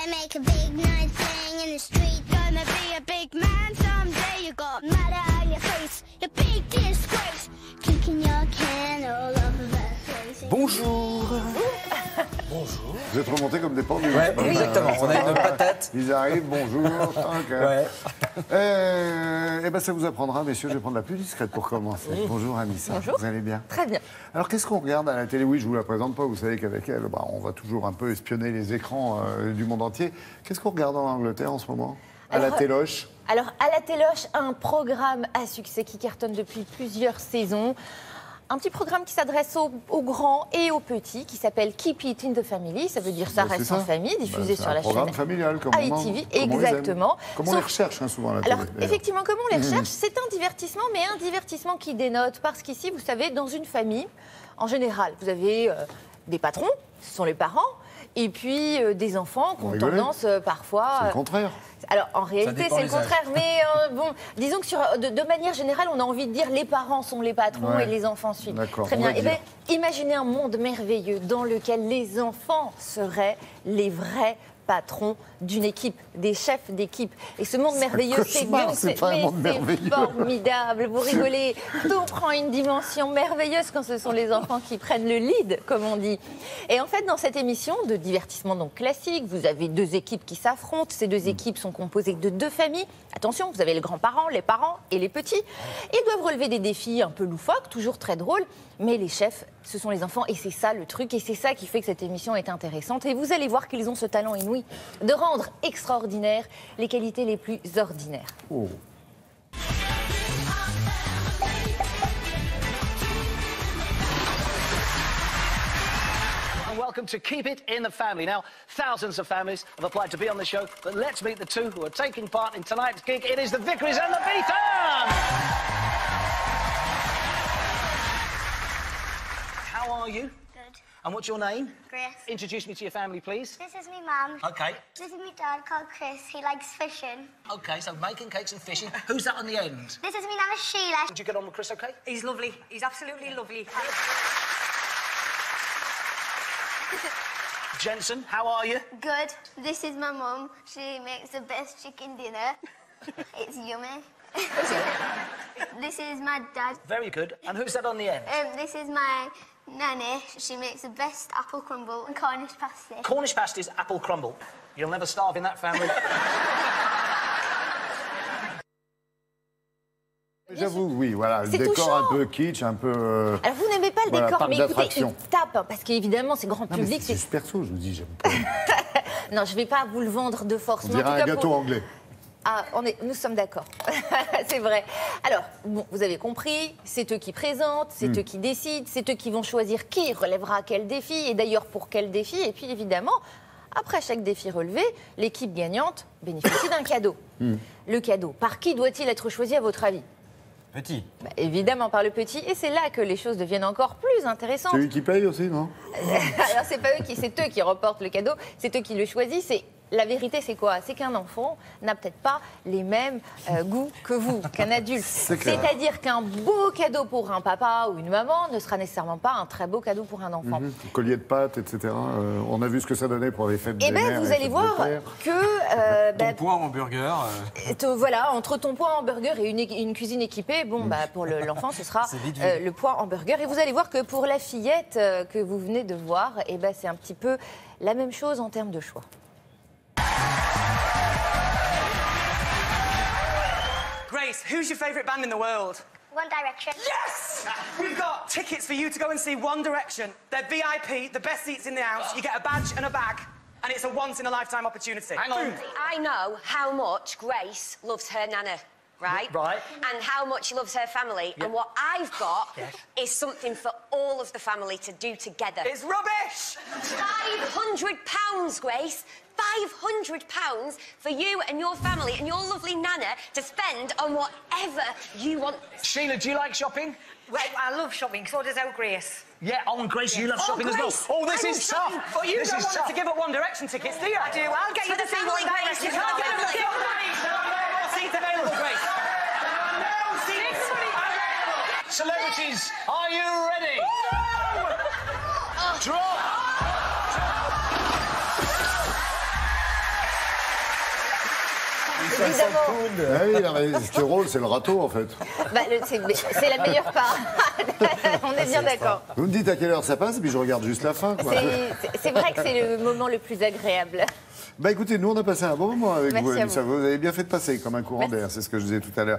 I make a big noise playing in the street. Gonna be a big man someday. You got mad on your face, your big disgrace. Kicking your can all over the place. Bonjour. Bonjour. Vous êtes remontés comme des pendus. Ouais, exactement. On a une patate. Ils arrivent, bonjour. Ouais. Eh ben, ça vous apprendra, messieurs. Je vais prendre la plus discrète pour commencer. Bonjour, Anissa. Bonjour. Vous allez bien? Très bien. Alors, qu'est-ce qu'on regarde à la télé? Oui, je vous la présente pas. Vous savez qu'avec elle, on va toujours un peu espionner les écrans du monde entier. Qu'est-ce qu'on regarde en Angleterre en ce moment? À la téloche? Alors, à la téloche, un programme à succès qui cartonne depuis plusieurs saisons. Un petit programme qui s'adresse aux grands et aux petits, qui s'appelle Keep It in the Family. Ça veut dire ça reste en famille, diffusé sur la chaîne programme familial, comme ITV. Exactement. Comme on les recherche souvent à la télé. Alors, effectivement, comme on les recherche, c'est un divertissement, mais un divertissement qui dénote. Parce qu'ici, vous savez, dans une famille, en général, vous avez des patrons, ce sont les parents, et puis des enfants qui ont tendance parfois... C'est le contraire. Alors, en réalité, c'est le contraire. Mais bon, disons que de manière générale, on a envie de dire les parents sont les patrons et les enfants suivent. Très bien. Eh bien, imaginez un monde merveilleux dans lequel les enfants seraient les vrais patrons d'une équipe, des chefs d'équipe. Et ce monde merveilleux, c'est formidable. Vous rigolez. Tout prend une dimension merveilleuse quand ce sont les enfants qui prennent le lead, comme on dit. Et en fait, dans cette émission de divertissement donc classique, vous avez deux équipes qui s'affrontent. Ces deux équipes sont composées de deux familles. Attention, vous avez les grands-parents, les parents et les petits. Ils doivent relever des défis un peu loufoques, toujours très drôles. Mais les chefs, ce sont les enfants. Et c'est ça le truc. Et c'est ça qui fait que cette émission est intéressante. Et vous allez voir qu'ils ont ce talent inouï de rendre extraordinaires les qualités les plus ordinaires. Oh. Welcome to Keep It in the Family. Now, thousands of families have applied to be on the show, but let's meet the two who are taking part in tonight's gig. It is the Vickeries and the Beatons! How are you? Good. And what's your name? Grace. Introduce me to your family, please. This is me mum. Okay. This is me dad called Chris. He likes fishing. Okay, so making cakes and fishing. Who's that on the end? This is me nana Sheila. Did you get on with Chris okay? He's lovely. He's absolutely lovely. Jensen, how are you? Good. This is my mum. She makes the best chicken dinner. It's yummy. This is my dad. Very good. And who's that on the end? This is my nanny. She makes the best apple crumble and Cornish pasty. Cornish pasties, apple crumble. You'll never starve in that family. J'avoue, oui, voilà, le décor touchant. un peu kitsch, un peu... Alors, vous n'aimez pas le décor, parc mais écoutez, d'attraction. il tape, parce qu'évidemment, c'est grand public. C'est juste perso, je vous dis, j'aime pas. Non, je ne vais pas vous le vendre de force. On mais en dirait tout un cas, gâteau anglais. Ah, nous sommes d'accord. C'est vrai. Alors, bon, vous avez compris, c'est eux qui présentent, c'est eux qui décident, c'est eux qui vont choisir qui relèvera quel défi, et d'ailleurs pour quel défi. Et puis, évidemment, après chaque défi relevé, l'équipe gagnante bénéficie d'un cadeau. Le cadeau, par qui doit-il être choisi à votre avis? Petit. Bah, évidemment par le petit, et c'est là que les choses deviennent encore plus intéressantes. C'est lui qui paye aussi, non? Alors c'est pas eux c'est eux qui reportent le cadeau, c'est eux qui le choisissent. La vérité, c'est quoi? C'est qu'un enfant n'a peut-être pas les mêmes goûts que vous, qu'un adulte. C'est-à-dire qu'un beau cadeau pour un papa ou une maman ne sera nécessairement pas un très beau cadeau pour un enfant. Collier de pâtes, etc. On a vu ce que ça donnait pour les fêtes des mères. Eh bien, vous allez voir que... Ton poids en burger. Voilà, entre ton poids en burger et une cuisine équipée, bon, bah, pour l'enfant, ce sera le poids en burger. Et vous allez voir que pour la fillette que vous venez de voir, eh ben, c'est un petit peu la même chose en termes de choix. Grace, who's your favourite band in the world? One Direction. Yes! We've got tickets for you to go and see One Direction. They're VIP, the best seats in the house. You get a badge and a bag, and it's a once-in-a-lifetime opportunity. Hang on. I know how much Grace loves her nana, right? Right. And how much she loves her family. And what I've got is something for all of the family to do together. It's rubbish! £500, Grace. £500 for you and your family and your lovely nana to spend on whatever you want. Sheila, do you like shopping? Well, I love shopping, so does our Grace. Yeah, oh, and Grace, you love shopping as well. Grace, Oh, this I is love tough. shopping. But you This don't is want tough. to give up One Direction tickets, do you? I do. I'll get you For to the see One family, Direction. Grace, for the family. Seats available, Grace. Celebrities, are you ready? Drop! évidemment. Ah oui, non, mais ce qui est drôle, c'est le râteau, en fait. Bah, c'est la meilleure part. On est bien d'accord. Vous me dites à quelle heure ça passe, et puis je regarde juste la fin. C'est vrai que c'est le moment le plus agréable. Bah écoutez, nous on a passé un bon moment avec vous, Merci à vous. Vous avez bien fait de passer comme un courant d'air, c'est ce que je disais tout à l'heure.